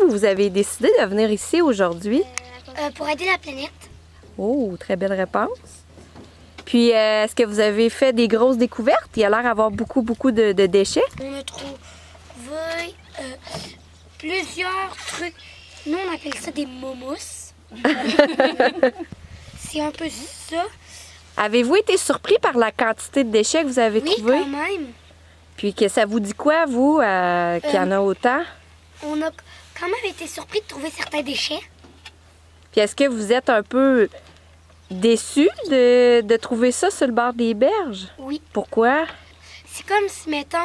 vous avez décidé de venir ici aujourd'hui? Pour aider la planète. Oh, très belle réponse. Puis, est-ce que vous avez fait des grosses découvertes? Il y a l'air d'avoir beaucoup de déchets. On a trouvé plusieurs trucs. Nous, on appelle ça des momous. C'est un peu ça. Avez-vous été surpris par la quantité de déchets que vous avez Oui, trouvés? quand même. Puis que ça vous dit quoi, vous, qu'il y en a autant? On a quand même été surpris de trouver certains déchets. Puis est-ce que vous êtes un peu déçus de trouver ça sur le bord des berges? Oui. Pourquoi? C'est comme si, mettons,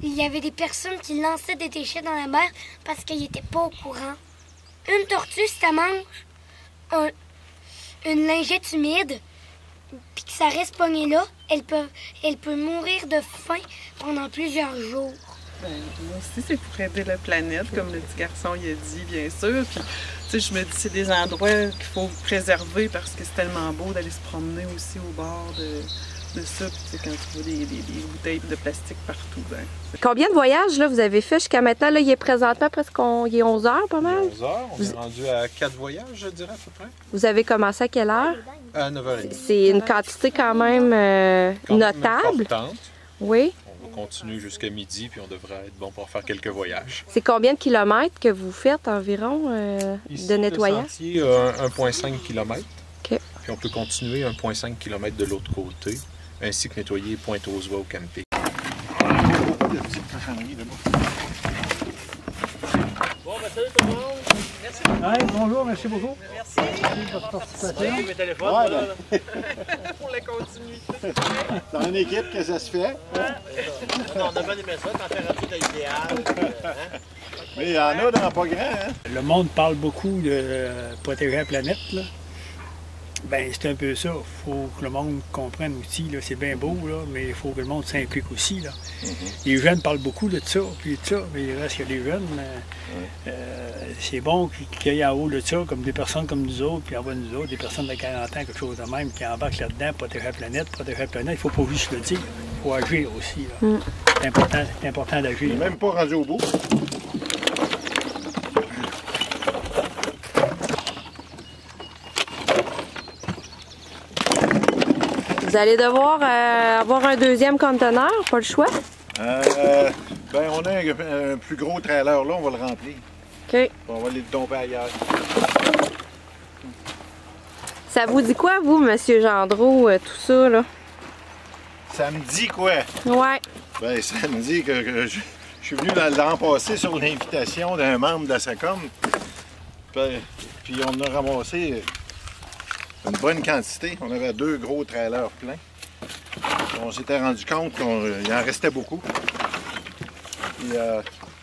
il y avait des personnes qui lançaient des déchets dans la mer parce qu'ils n'étaient pas au courant. Une tortue, si ça mange une lingette humide, puis que ça reste pogné là, elle peut mourir de faim pendant plusieurs jours. Moi aussi, c'est pour aider la planète, comme le petit garçon il a dit, bien sûr. Puis, tu sais, je me dis, c'est des endroits qu'il faut préserver parce que c'est tellement beau d'aller se promener aussi au bord de ça. Puis, tu sais, quand tu vois des bouteilles de plastique partout, ben... Combien de voyages là, vous avez fait jusqu'à maintenant? Là, il est présentement presque il est 11 heures, pas mal. 11 heures, on est rendu à 4 voyages, je dirais, à peu près. Vous avez commencé à quelle heure? À 9h30. C'est une quantité quand même notable. Importante. Oui. On va continuer jusqu'à midi, puis on devrait être bon pour faire quelques voyages. C'est combien de kilomètres que vous faites environ Ici, de nettoyage? Le sentier a 1,5 km. OK. Puis on peut continuer 1,5 km de l'autre côté, ainsi que nettoyer Pointe-aux-Oies au camping. Bon, ben salut tout le monde. Merci. Ouais, bonjour, merci beaucoup. Merci. Merci pour votre participation. Oui, mes téléphones, Ouais, voilà. Pour la continuité. Dans une équipe que ça se fait. Non, on a bien aimé ça, température idéale. Hein? Mais il y en a dans pas grand. Hein? Le monde parle beaucoup de protéger la planète. Là. Ben, c'est un peu ça. Il faut que le monde comprenne aussi. Là. C'est bien beau, là, mais il faut que le monde s'implique aussi. Là. Les jeunes parlent beaucoup de ça, puis de ça, mais il reste que les jeunes. C'est bon qu'il y ait en haut de ça, comme des personnes comme nous autres, puis en bas de nous autres, des personnes de 40 ans, quelque chose de même, qui embarquent là-dedans, protéger la planète. Protéger la planète, il ne faut pas juste le dire. Il faut agir aussi. Là. C'est important d'agir. Même pas rendu au bout. Vous allez devoir avoir un deuxième conteneur, pas le choix? Ben, on a un plus gros trailer là, on va le remplir. OK. On va aller le domper ailleurs. Ça vous dit quoi, vous, Monsieur Gendreau, tout ça, là? Ça me dit quoi? Ouais. Ben, ça me dit que je suis venu l'an passé sur l'invitation d'un membre de la SACOM. Puis on a ramassé une bonne quantité. On avait 2 gros trailers pleins. On s'était rendu compte qu'il en restait beaucoup. Puis,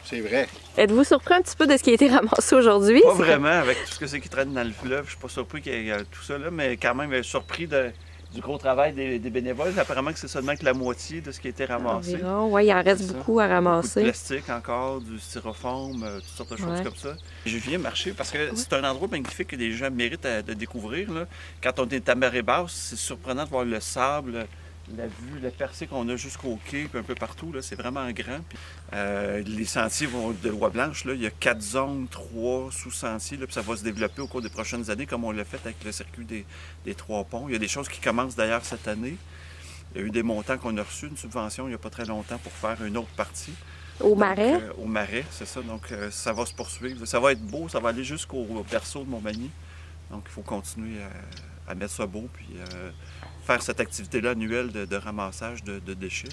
c'est vrai. Êtes-vous surpris un petit peu de ce qui a été ramassé aujourd'hui? Pas vraiment, avec tout ce que c'est qui traîne dans le fleuve. Je suis pas surpris qu'il y ait tout ça, là, mais quand même surpris du gros travail des bénévoles. Apparemment que c'est seulement que la moitié de ce qui a été ramassé. Oui, il en reste beaucoup à ramasser. Beaucoup de plastique encore, du styrofoam, toutes sortes de choses comme ça. Je viens marcher parce que c'est un endroit magnifique que les gens méritent de découvrir. Là. Quand on est à marée basse, c'est surprenant de voir le sable, la vue, le percé qu'on a jusqu'au quai, puis un peu partout. C'est vraiment grand. Puis, les sentiers vont de Loi Blanche. Là, il y a 4 zones, 3 sous-sentiers. Puis ça va se développer au cours des prochaines années, comme on l'a fait avec le circuit des 3 ponts. Il y a des choses qui commencent d'ailleurs cette année. Il y a eu des montants qu'on a reçus, une subvention il n'y a pas très longtemps pour faire une autre partie. Au Marais? Au Marais, c'est ça. Donc ça va se poursuivre. Ça va être beau, ça va aller jusqu'au berceau de Montmagny. Donc il faut continuer à mettre ça beau, puis faire cette activité-là annuelle de ramassage de déchets.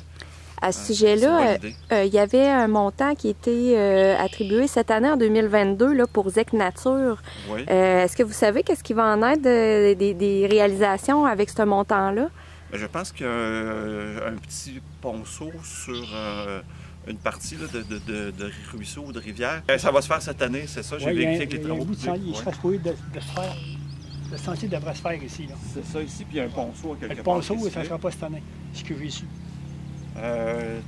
À ce sujet-là, il y avait un montant qui était attribué cette année, en 2022, là, pour ZEC Nature. Oui. Est-ce que vous savez qu'est-ce qui va en être des réalisations avec ce montant-là? Bien, je pense qu'il y a un petit ponceau sur une partie là, de ruisseau ou de rivière. Ça va se faire cette année, c'est ça? J'ai vérifié avec les travaux publics. Il serait supposé de se faire. Le sentier devrait se faire ici. C'est ça ici, puis il y a un ponceau à quelque part. Le ponceau, ça ne sera pas cette année, ce que j'ai su.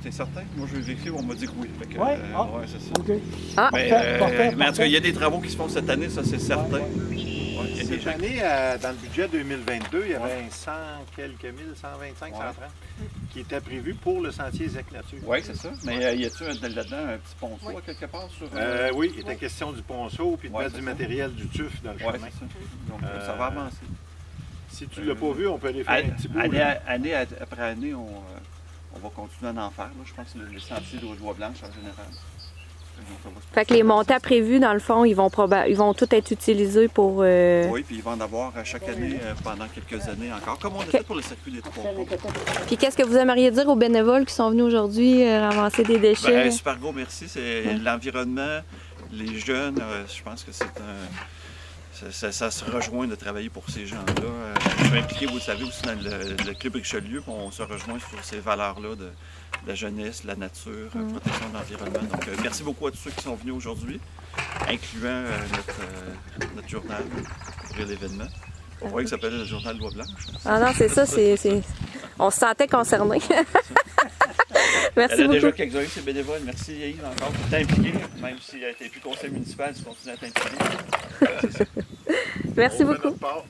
T'es certain? Moi, je vais vérifier, on m'a dit que oui. Oui, ouais, c'est ça. OK. Ah, Mais en tout cas, il y a des travaux qui se font cette année, ça c'est certain. Ouais, il y a des Cette gens année, dans le budget 2022, il y avait 100 quelques mille, 125, 130, qui étaient prévus pour le sentier ZEC Nature. Oui, c'est ça. Mais y a-t-il là-dedans un petit ponceau à quelque part sur... Oui, il était question du ponceau puis de mettre du c'est matériel du TUF dans le Oui, chemin. c'est ça. Donc, ça va avancer. Si tu ne l'as pas vu, on peut aller faire un petit bout. Année après année, on va continuer à en faire. Là. Je pense que les sentiers d'Aujoie-Blanche en général. Fait que les montants prévus, dans le fond, ils vont tous être utilisés pour... Oui, puis il va en avoir à chaque année pendant quelques années encore, comme on a fait pour le circuit des Trois Ponts. Puis qu'est-ce que vous aimeriez dire aux bénévoles qui sont venus aujourd'hui ramasser des déchets? Ben, super gros merci. C'est l'environnement, les jeunes, je pense que c'est ça se rejoint de travailler pour ces gens-là. Je suis impliqué, vous le savez, aussi dans le Club Richelieu, puis on se rejoint sur ces valeurs-là de la jeunesse, la nature, protection de l'environnement. Donc, merci beaucoup à tous ceux qui sont venus aujourd'hui, incluant notre journal pour l'événement. On voit qu'il s'appelle le journal Loi-Blanche. Ah non, c'est ça, on se sentait concernés. Merci beaucoup. Il y en a déjà quelques-uns, c'est bénévole. Merci Yves encore pour t'impliquer. Même si tu n'es plus conseil municipal, tu continues à t'impliquer. Merci beaucoup. Notre part.